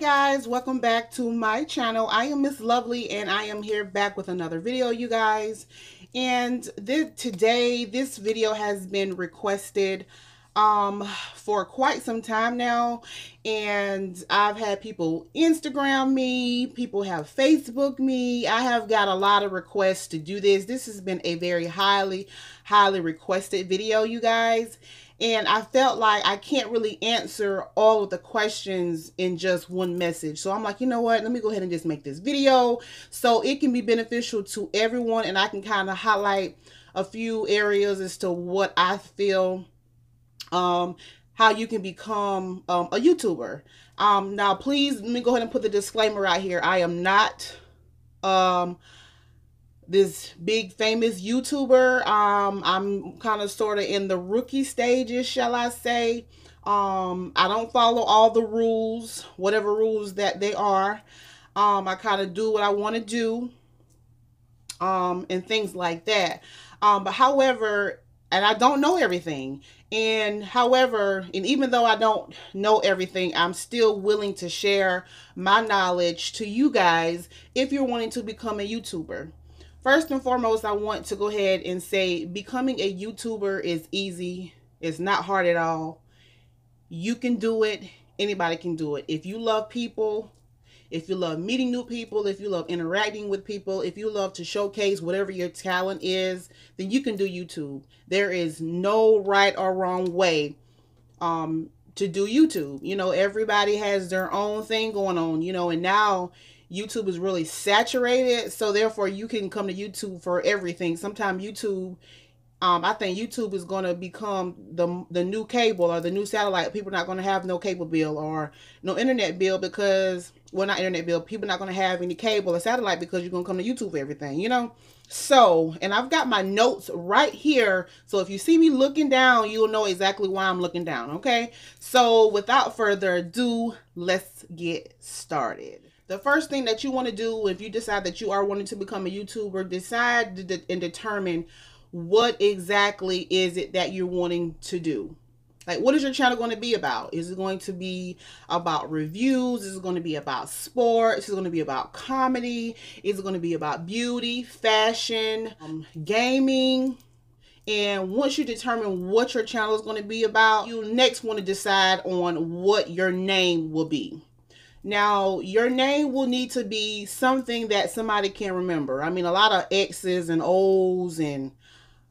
Guys, welcome back to my channel. I am Miss Lovely and I am here back with another video, you guys. And today this video has been requested for quite some time now, and I've had people Instagram me, people have Facebook me. I have got a lot of requests to do this. This has been a very highly requested video, you guys. And I felt like I can't really answer all of the questions in just one message. So I'm like, you know what? Let me go ahead and just make this video so it can be beneficial to everyone. And I can kind of highlight a few areas as to what I feel, how you can become a YouTuber. Now, please, let me go ahead and put the disclaimer right here. I am not this big famous YouTuber. I'm kind of sort of in the rookie stages, shall I say. I don't follow all the rules, whatever rules that they are. I kind of do what I want to do, and things like that. But however, and I don't know everything. And however, and even though I don't know everything, I'm still willing to share my knowledge to you guys if you're wanting to become a YouTuber. First and foremost, I want to go ahead and say becoming a YouTuber is easy. It's not hard at all. You can do it. Anybody can do it. If you love people, if you love meeting new people, if you love interacting with people, if you love to showcase whatever your talent is, then you can do YouTube. There is no right or wrong way to do YouTube. You know, everybody has their own thing going on, you know, and now YouTube is really saturated, so therefore you can come to YouTube for everything. Sometimes YouTube, I think YouTube is going to become the new cable or the new satellite. People are not going to have no cable bill or no internet bill because, well, not internet bill. People are not going to have any cable or satellite because you're going to come to YouTube for everything, you know? So, and I've got my notes right here. So if you see me looking down, you'll know exactly why I'm looking down, okay? So without further ado, let's get started. The first thing that you want to do if you decide that you are wanting to become a YouTuber, decide and determine what exactly is it that you're wanting to do. Like, what is your channel going to be about? Is it going to be about reviews? Is it going to be about sports? Is it going to be about comedy? Is it going to be about beauty, fashion, gaming? And once you determine what your channel is going to be about, you next want to decide on what your name will be. Now, your name will need to be something that somebody can remember. I mean, a lot of X's and O's and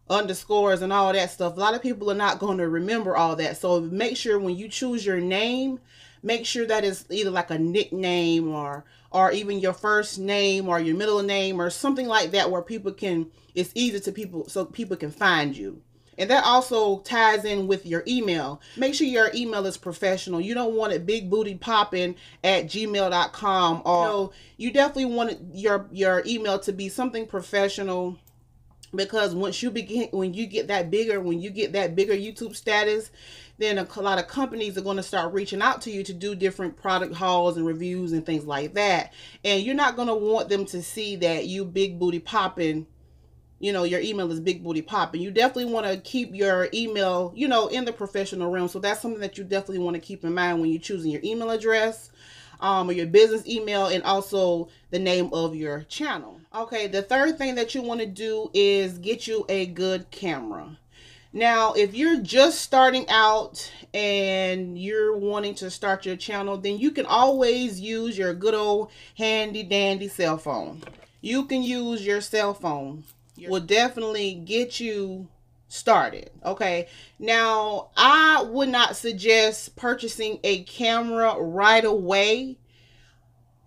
underscores and all that stuff. A lot of people are not going to remember all that. So make sure when you choose your name, make sure that it's either like a nickname or even your first name or your middle name or something like that where people can, it's easy to people, so people can find you. And that also ties in with your email. Make sure your email is professional. You don't want it big booty popping at gmail.com, or, you know, you definitely want your email to be something professional, because once you begin, when you get that bigger YouTube status, then a lot of companies are going to start reaching out to you to do different product hauls and reviews and things like that. And you're not going to want them to see that you big booty popping, you know, your email is big booty popping. You definitely want to keep your email, you know, in the professional realm. So that's something that you definitely want to keep in mind when you're choosing your email address, or your business email, and also the name of your channel. Okay, the third thing that you want to do is get you a good camera. Now, if you're just starting out and you're wanting to start your channel, then you can always use your good old handy dandy cell phone. You can use your cell phone. Will definitely get you started. Okay, now I would not suggest purchasing a camera right away,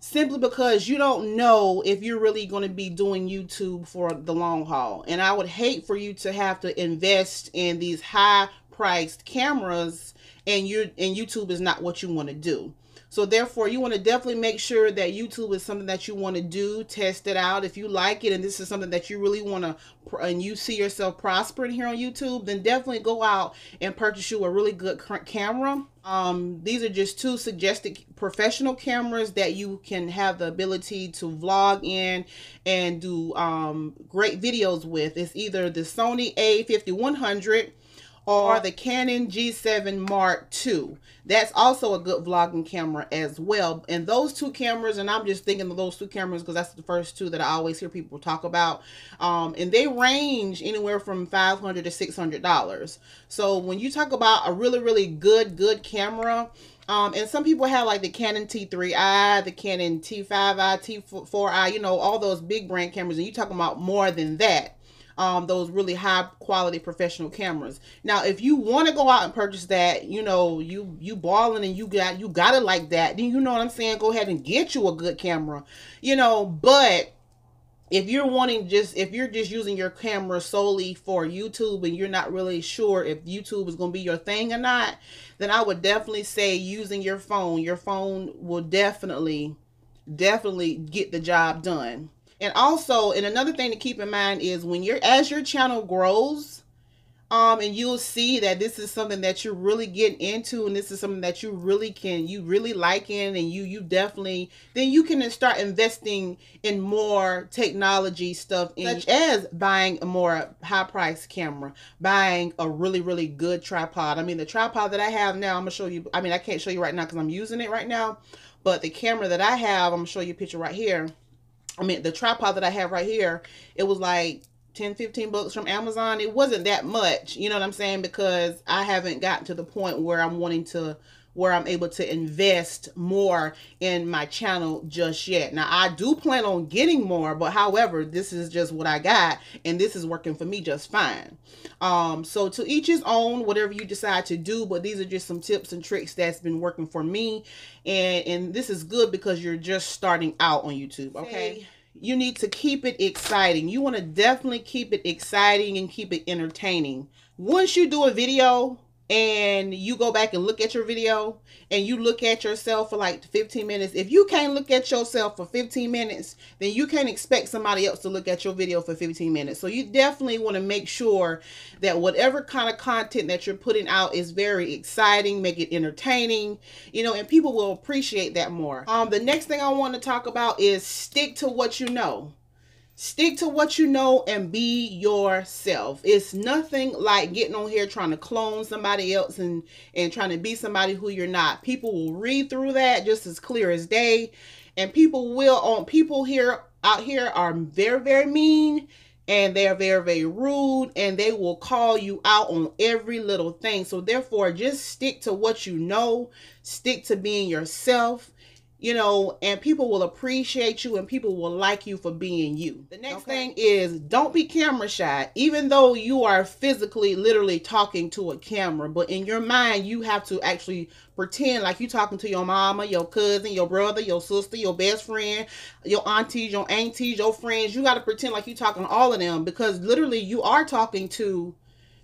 simply because you don't know if you're really going to be doing YouTube for the long haul. And I would hate for you to have to invest in these high priced cameras and YouTube is not what you want to do. So therefore, you want to definitely make sure that YouTube is something that you want to do, test it out. If you like it and this is something that you really want to, and you see yourself prospering here on YouTube, then definitely go out and purchase you a really good camera. These are just two suggested professional cameras that you can have the ability to vlog in and do great videos with. It's either the Sony A5100 or the Canon G7 Mark II. That's also a good vlogging camera as well. And those two cameras, and I'm just thinking of those two cameras because that's the first two that I always hear people talk about. And they range anywhere from $500 to $600. So when you talk about a really, really good camera, and some people have like the Canon T3i, the Canon T5i, T4i, you know, all those big brand cameras, and you talking about more than that. Those really high quality professional cameras. Now, if you want to go out and purchase that, you know, you balling and you got it like that, then you know what I'm saying, go ahead and get you a good camera, you know. But if you're just using your camera solely for YouTube and you're not really sure if YouTube is going to be your thing or not, then I would definitely say using your phone. Your phone will definitely get the job done. And also, and another thing to keep in mind is as your channel grows, and you'll see that this is something that you're really getting into, and this is something that you really like in, and you definitely, then you can start investing in more technology stuff, such as buying a more high-priced camera, buying a really good tripod. I mean, the tripod that I have now, I'm gonna show you. I mean, I can't show you right now because I'm using it right now, but the camera that I have, I'm gonna show you a picture right here. I mean, the tripod that I have right here, it was like 10-15 bucks from Amazon. It wasn't that much, you know what I'm saying, because I haven't gotten to the point where I'm able to invest more in my channel just yet. Now, I do plan on getting more, but however, this is just what I got, and this is working for me just fine. So to each his own, whatever you decide to do, but these are just some tips and tricks that's been working for me, and this is good because you're just starting out on YouTube, okay? You need to keep it exciting. You want to definitely keep it exciting and keep it entertaining. Once you do a video and you go back and look at your video and you look at yourself for like 15 minutes, if you can't look at yourself for 15 minutes, then you can't expect somebody else to look at your video for 15 minutes. So you definitely want to make sure that whatever kind of content that you're putting out is very exciting, make it entertaining, you know, and people will appreciate that more. The next thing I want to talk about is stick to what you know. Stick to what you know and be yourself. It's nothing like getting on here trying to clone somebody else and trying to be somebody who you're not. People will read through that just as clear as day. And people out here are very mean, and they are very rude, and they will call you out on every little thing. So therefore, just stick to what you know. Stick to being yourself. You know, and people will appreciate you and people will like you for being you. The next thing is, don't be camera shy. Even though you are physically, literally talking to a camera, but in your mind, you have to actually pretend like you're talking to your mama, your cousin, your brother, your sister, your best friend, your aunties, your friends. You got to pretend like you're talking to all of them, because literally you are talking to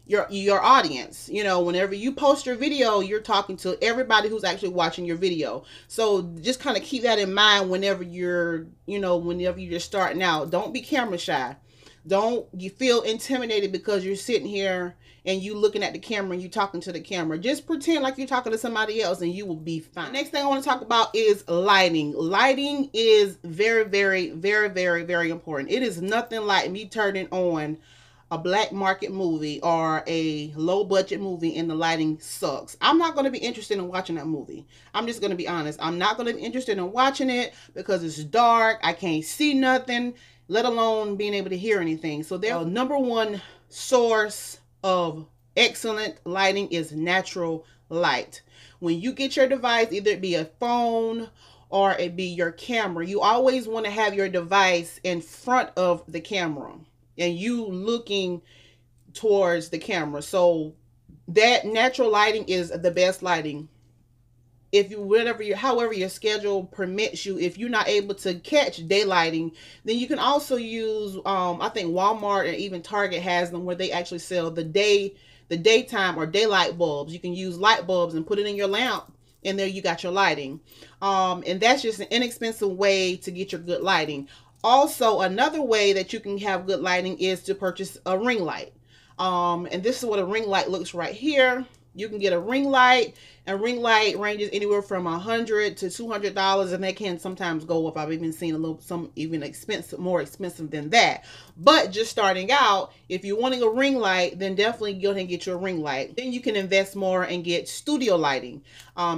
your audience. You know, whenever you post your video, you're talking to everybody who's actually watching your video. So just kind of keep that in mind whenever you're just starting out. Don't be camera shy. Don't you feel intimidated because you're sitting here and you looking at the camera and you talking to the camera. Just pretend like you're talking to somebody else and you will be fine. The next thing I want to talk about is lighting. Lighting is very important. It is nothing like me turning on a black market movie or a low budget movie and the lighting sucks. I'm not going to be interested in watching that movie. I'm just going to be honest. I'm not going to be interested in watching it because it's dark. I can't see nothing, let alone being able to hear anything. So the number one source of excellent lighting is natural light. When you get your device, either it be a phone or it be your camera, you always want to have your device in front of the camera and you looking towards the camera. So that natural lighting is the best lighting. However your schedule permits you, if you're not able to catch daylighting, then you can also use, I think Walmart and even Target has them where they actually sell the daytime or daylight bulbs. You can use light bulbs and put it in your lamp, and there you got your lighting. And that's just an inexpensive way to get your good lighting. Also, another way that you can have good lighting is to purchase a ring light. And this is what a ring light looks right here. You can get a ring light. A ring light ranges anywhere from $100 to $200, and they can sometimes go up. I've even seen some even expensive, more expensive than that. But just starting out, if you're wanting a ring light, then definitely go ahead and get your ring light. Then you can invest more and get studio lighting.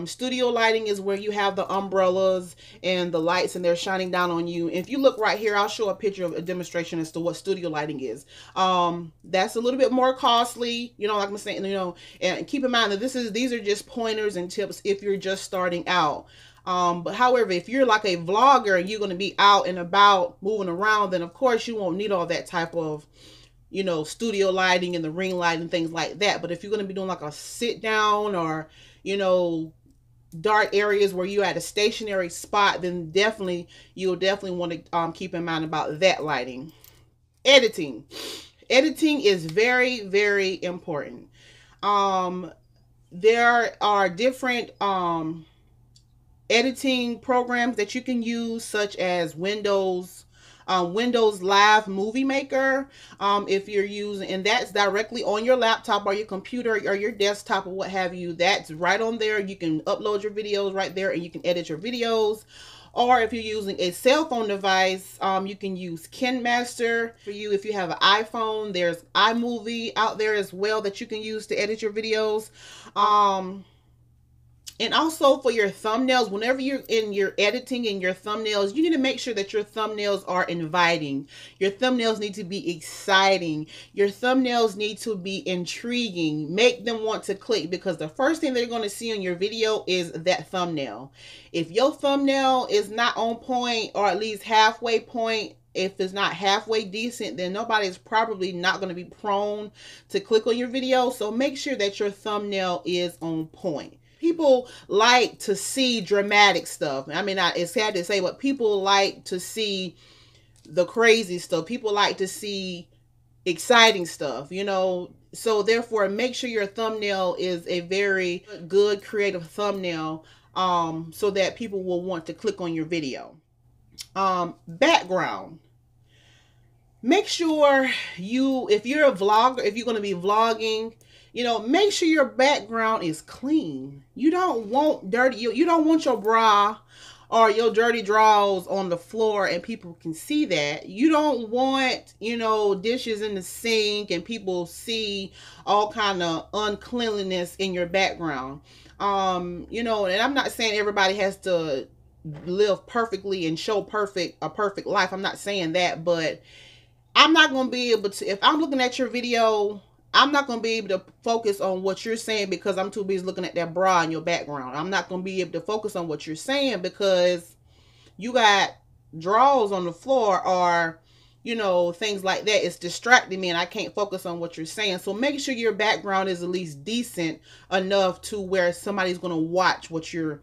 Studio lighting is where you have the umbrellas and the lights, and they're shining down on you. If you look right here, I'll show a picture of a demonstration as to what studio lighting is. That's a little bit more costly, like I'm saying, and keep in mind that these are just pointers and tips if you're just starting out. But however, if you're like a vlogger and you're going to be out and about moving around, then of course you won't need all that type of studio lighting and the ring light and things like that. But if you're going to be doing like a sit down or dark areas where you're at a stationary spot, then you'll definitely want to keep in mind about that lighting. Editing is very, very important. There are different editing programs that you can use, such as Windows Live Movie Maker. If you're using, and that's directly on your laptop or your computer or your desktop or what have you, that's right on there. You can upload your videos right there and you can edit your videos. Or if you're using a cell phone device, you can use KineMaster. For you, if you have an iPhone, there's iMovie out there as well that you can use to edit your videos. And also for your thumbnails, whenever you're in your editing and your thumbnails, you need to make sure that your thumbnails are inviting. Your thumbnails need to be exciting. Your thumbnails need to be intriguing. Make them want to click, because the first thing they're going to see on your video is that thumbnail. If your thumbnail is not on point, or at least halfway point, if it's not halfway decent, then nobody's probably not going to be prone to click on your video. So make sure that your thumbnail is on point. People like to see dramatic stuff. I mean, it's sad to say, but people like to see the crazy stuff. People like to see exciting stuff, So therefore, make sure your thumbnail is a very good creative thumbnail, so that people will want to click on your video. Background. Make sure if you're a vlogger, if you're going to be vlogging, make sure your background is clean. You don't want dirty, you don't want your bra or your dirty drawers on the floor and people can see that. You don't want, dishes in the sink and people see all kind of uncleanliness in your background. And I'm not saying everybody has to live perfectly and show a perfect life. I'm not saying that, but I'm not going to be able to, if I'm looking at your video, I'm not going to be able to focus on what you're saying because I'm too busy looking at that bra in your background. I'm not going to be able to focus on what you're saying because you got drawers on the floor or, things like that. It's distracting me and I can't focus on what you're saying. So make sure your background is at least decent enough to where somebody's going to watch what you're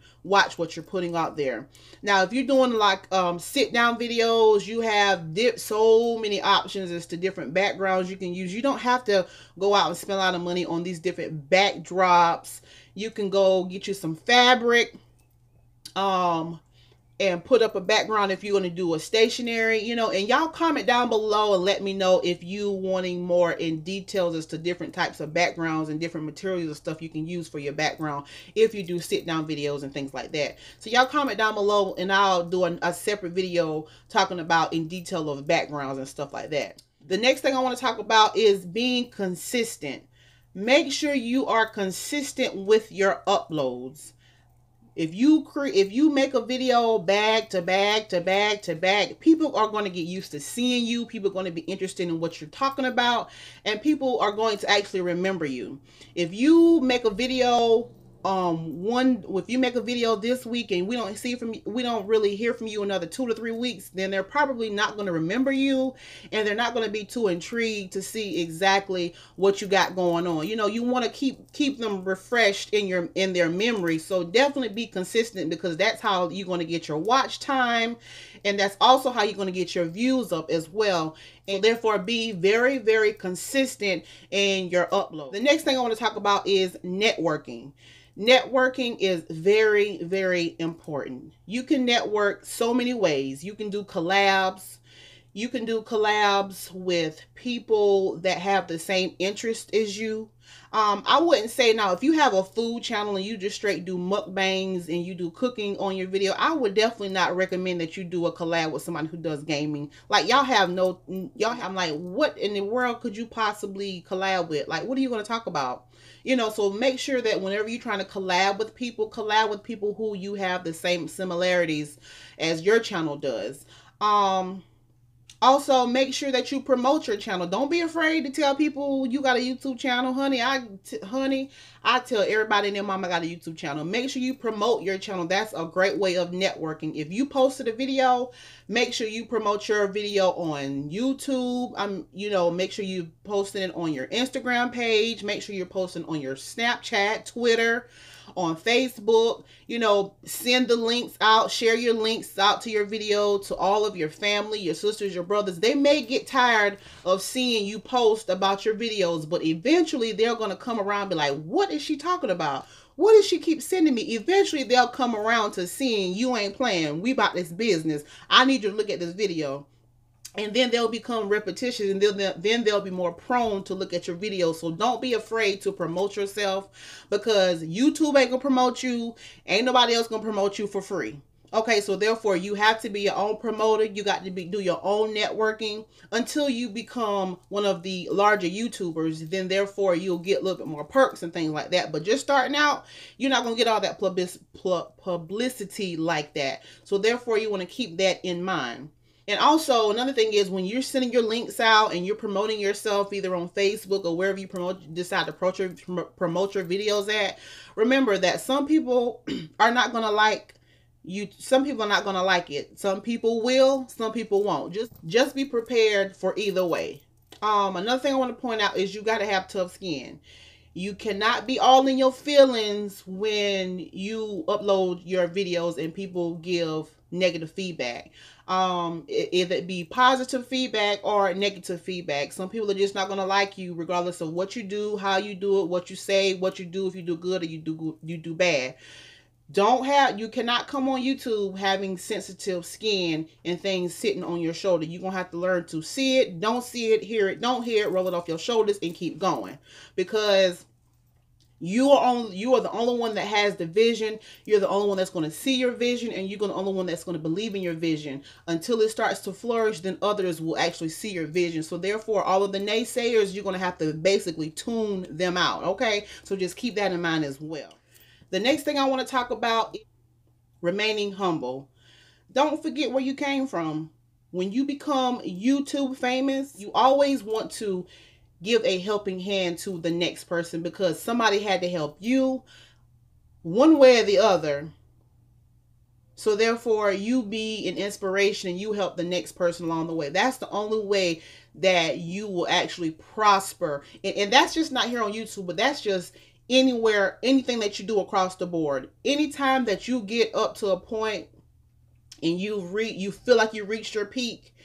putting out there. Now, if you're doing like sit down videos, you have so many options as to different backgrounds you can use. You don't have to go out and spend a lot of money on these different backdrops. You can go get you some fabric, and put up a background if you're going to do a stationary, and y'all comment down below and let me know if you wanting more in details as to different types of backgrounds and different materials and stuff you can use for your background if you do sit down videos and things like that. So y'all comment down below and I'll do a separate video talking about in detail of backgrounds and stuff like that. The next thing I want to talk about is being consistent. Make sure you are consistent with your uploads. If you make a video bag to bag to bag to bag, people are going to get used to seeing you. People are going to be interested in what you're talking about, and people are going to actually remember you. If you make a video if you make a video this week and we don't really hear from you another 2 to 3 weeks, then they're probably not going to remember you and they're not going to be too intrigued to see exactly what you got going on. You want to keep them refreshed in their memory. So definitely be consistent, because that's how you're going to get your watch time, and that's also how you're going to get your views up as well. And therefore be very, very consistent in your upload. The next thing I want to talk about is networking. Networking is very, very important. You can network so many ways. You can do collabs. You can do collabs with people that have the same interest as you. I wouldn't say now if you have a food channel and you just straight do mukbangs and you do cooking on your video, I would definitely not recommend that you do a collab with somebody who does gaming. Like I'm like, what in the world could you possibly collab with? Like, what are you going to talk about? So make sure that whenever you're trying to collab with people who you have the same similarities as your channel does. Also, make sure that you promote your channel. Don't be afraid to tell people you got a YouTube channel, honey. I tell everybody and their mama got a YouTube channel. Make sure you promote your channel. That's a great way of networking. If you posted a video, make sure you promote your video on YouTube. Make sure you posting it on your Instagram page. Make sure you're posting on your Snapchat, Twitter, on Facebook. Send the links out, share your links out to your video to all of your family, your sisters, your brothers. They may get tired of seeing you post about your videos, but eventually they're going to come around and be like, what is she talking about? What does she keep sending me? Eventually they'll come around to seeing you ain't playing. We about this business. I need you to look at this video. And then they'll become repetitious, and then they'll be more prone to look at your videos. So don't be afraid to promote yourself, because YouTube ain't gonna promote you. Ain't nobody else gonna promote you for free. Okay, so therefore you have to be your own promoter. You got to do your own networking until you become one of the larger YouTubers. Then therefore you'll get a little bit more perks and things like that. But just starting out, you're not gonna get all that publicity like that. So therefore you want to keep that in mind. And also another thing is, when you're sending your links out and you're promoting yourself either on Facebook or wherever you decide to promote your videos at, remember that some people are not going to like you. Some people are not going to like it. Some people will, some people won't. Just be prepared for either way. Another thing I want to point out is you got to have tough skin. You cannot be all in your feelings when you upload your videos and people give negative feedback. Either it be positive feedback or negative feedback. Some people are just not going to like you regardless of what you do, how you do it, what you say, what you do, if you do good or you do bad. You cannot come on YouTube having sensitive skin and things sitting on your shoulder. You're going to have to learn to see it, don't see it, hear it, don't hear it, roll it off your shoulders and keep going. Because you are the only one that has the vision. You're the only one that's going to see your vision, and you're the only one that's going to believe in your vision. Until it starts to flourish, then others will actually see your vision. So therefore, all of the naysayers, you're going to have to basically tune them out. Okay, so just keep that in mind as well. The next thing I want to talk about is remaining humble. Don't forget where you came from. When you become YouTube famous, you always want to give a helping hand to the next person, because somebody had to help you one way or the other. So therefore you be an inspiration and you help the next person along the way. That's the only way that you will actually prosper. And that's just not here on YouTube, but that's just anywhere, anything that you do across the board. Anytime that you get up to a point and you feel like you reached your peak,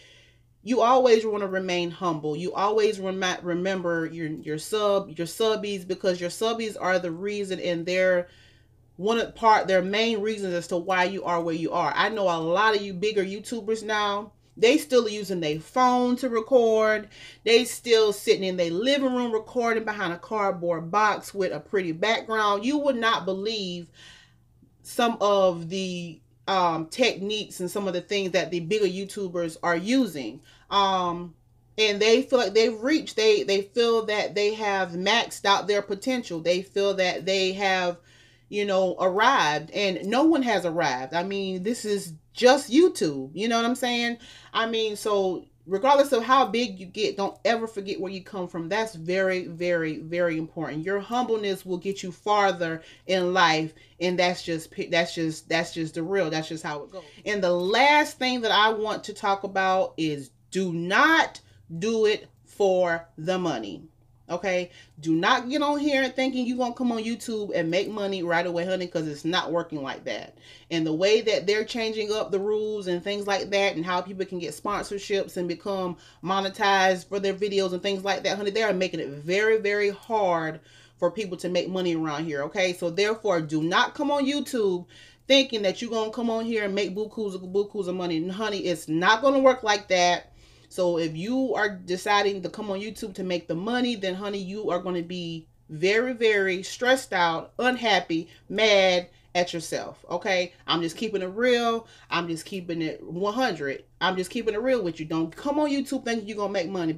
you always want to remain humble. You always remember your subbies, because your subbies are the reason, and they're their main reasons as to why you are where you are. I know a lot of you bigger YouTubers now, they still using their phone to record. They still sitting in their living room recording behind a cardboard box with a pretty background. You would not believe some of the techniques and some of the things that the bigger YouTubers are using. And they feel like they've reached, they feel that they have maxed out their potential. They feel that they have, arrived, and no one has arrived. I mean, this is just YouTube. You know what I'm saying? I mean, so regardless of how big you get, don't ever forget where you come from. That's very, very, very important. Your humbleness will get you farther in life, and that's just the real. That's just how it goes. And the last thing that I want to talk about is, do not do it for the money. Okay, do not get on here and thinking you're gonna come on YouTube and make money right away, honey, because it's not working like that. And the way that they're changing up the rules and things like that, and how people can get sponsorships and become monetized for their videos and things like that, honey, they are making it very, very hard for people to make money around here. Okay, so therefore, do not come on YouTube thinking that you're gonna come on here and make bukus of money. And honey, it's not gonna work like that. So if you are deciding to come on YouTube to make the money, then honey, you are going to be very, very stressed out, unhappy, mad at yourself. Okay, I'm just keeping it real. I'm just keeping it 100. I'm just keeping it real with you. Don't come on YouTube thinking you're gonna make money,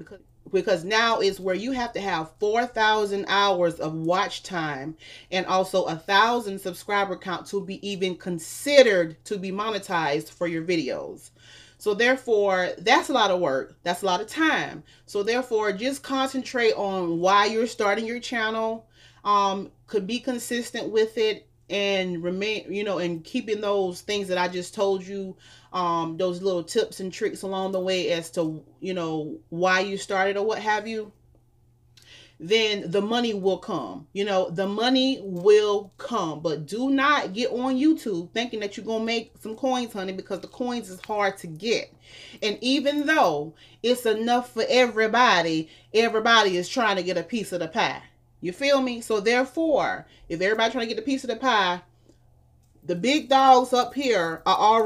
because now is where you have to have 4,000 hours of watch time and also 1,000 subscriber count to be even considered to be monetized for your videos. So therefore, that's a lot of work. That's a lot of time. So therefore, just concentrate on why you're starting your channel. Could be consistent with it and remain, and keeping those things that I just told you, those little tips and tricks along the way as to, why you started or what have you. Then the money will come. The money will come. But do not get on YouTube thinking that you're going to make some coins, honey, because the coins is hard to get. And even though it's enough for everybody is trying to get a piece of the pie. You feel me? So therefore, if everybody's trying to get a piece of the pie, the big dogs up here are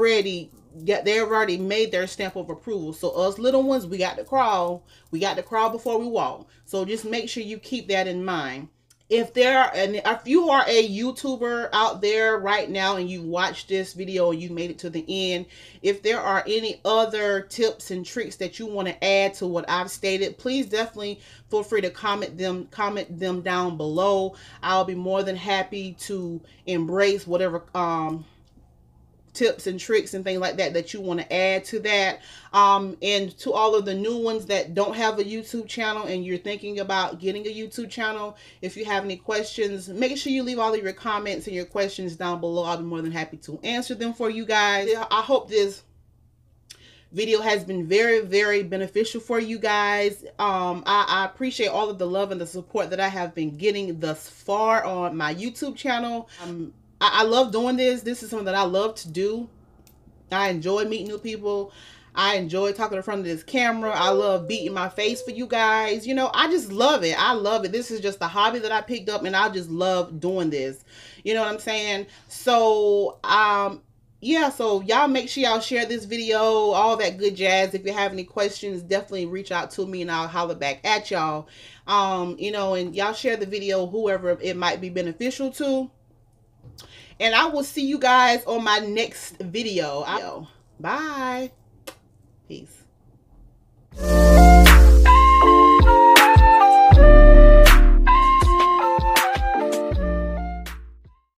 they've already made their stamp of approval. So us little ones, we got to crawl. We got to crawl before we walk. So just make sure you keep that in mind. If you are a YouTuber out there right now and you watched this video and you made it to the end, if there are any other tips and tricks that you want to add to what I've stated, please definitely feel free to comment them down below. I'll be more than happy to embrace whatever tips and tricks and things like that you want to add to that. And to all of the new ones that don't have a YouTube channel and you're thinking about getting a YouTube channel, if you have any questions, make sure you leave all of your comments and your questions down below. I'll be more than happy to answer them for you guys. I hope this video has been very, very beneficial for you guys. I appreciate all of the love and the support that I have been getting thus far on my YouTube channel. I love doing this. This is something that I love to do. I enjoy meeting new people. I enjoy talking in front of this camera. I love beating my face for you guys. I just love it. I love it. This is just a hobby that I picked up, and I just love doing this. You know what I'm saying? So, yeah, so y'all make sure y'all share this video, all that good jazz. If you have any questions, definitely reach out to me and I'll holler back at y'all. And y'all share the video, whoever it might be beneficial to. And I will see you guys on my next video. Bye. Peace.